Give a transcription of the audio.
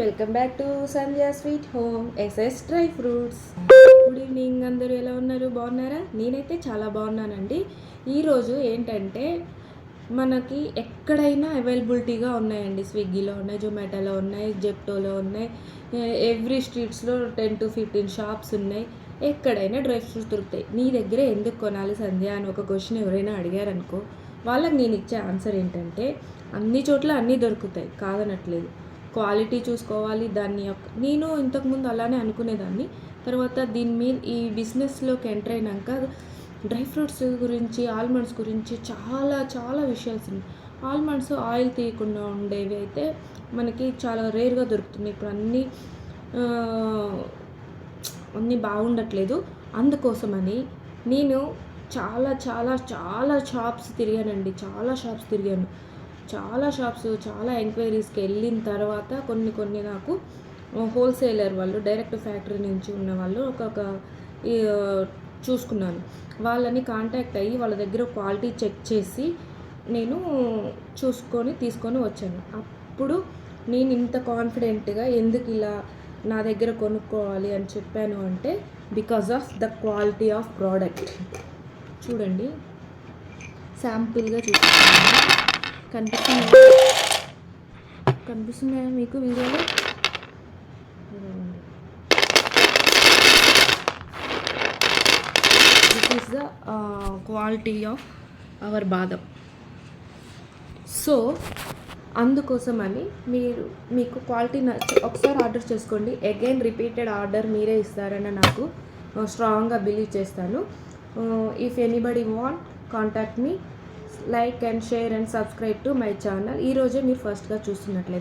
Welcome back to Sandhya sweet home SS dry fruits. Good evening, అందరూ ఎలా ఉన్నారు? బాగున్నారా? నేనైతే చాలా బాగున్నానండి. ఈరోజు ఏంటంటే మనకి ఎక్కడైనా అవైలబిలిటీగా ఉన్నాయండి. స్విగ్గీలో ఉన్నాయి, జొమాటోలో ఉన్నాయి, జెప్టోలో ఉన్నాయి, ఎవ్రీ స్ట్రీట్స్లో 10 to 15 షాప్స్ ఉన్నాయి. ఎక్కడైనా డ్రై ఫ్రూట్స్ దొరుకుతాయి. నీ దగ్గర ఎందుకు కొనాలి సంధ్య అని ఒక క్వశ్చన్ ఎవరైనా అడిగారనుకో, వాళ్ళకి నేను ఇచ్చే ఆన్సర్ ఏంటంటే అన్ని చోట్ల అన్నీ దొరుకుతాయి, కాదనట్లేదు. క్వాలిటీ చూసుకోవాలి దాన్ని. నేను ఇంతకుముందు అలానే అనుకునేదాన్ని. తర్వాత దీని మీద ఈ బిజినెస్లోకి ఎంటర్ అయినాక డ్రై ఫ్రూట్స్ గురించి, ఆల్మండ్స్ గురించి చాలా చాలా విషయాలు ఉన్నాయి. ఆల్మండ్స్ ఆయిల్ తీయకుండా ఉండేవి అయితే మనకి చాలా రేర్గా దొరుకుతున్నాయి. ఇప్పుడు అన్నీ బాగుండట్లేదు. అందుకోసమని నేను చాలా చాలా చాలా షాప్స్ తిరిగానండి. చాలా షాప్స్, చాలా ఎంక్వైరీస్కి వెళ్ళిన తర్వాత కొన్ని నాకు హోల్సేలర్ వాళ్ళు, డైరెక్ట్ ఫ్యాక్టరీ నుంచి ఉన్న వాళ్ళు ఒక్కొక్క చూసుకున్నాను. వాళ్ళని కాంటాక్ట్ అయ్యి వాళ్ళ దగ్గర క్వాలిటీ చెక్ చేసి నేను తీసుకొని వచ్చాను. అప్పుడు నేను ఇంత కాన్ఫిడెంట్గా ఎందుకు ఇలా నా దగ్గర కొనుక్కోవాలి అని చెప్పాను అంటే because of the quality of product. చూడండి, శాంపుల్గా చూపిస్తాను. కనిపిస్తున్నాయా మీకు వీడియోలో? This is the quality of our బాదం. సో అందుకోసమని మీకు క్వాలిటీ ఒకసారి ఆర్డర్ చేసుకోండి. అగైన్ రిపీటెడ్ ఆర్డర్ మీరే ఇస్తారని నాకు స్ట్రాంగ్గా బిలీవ్ చేస్తాను. If anybody want, contact me. Like and share and subscribe to my channel. ఈరోజే మీరు ఫస్ట్గా చూస్తున్నట్లయితే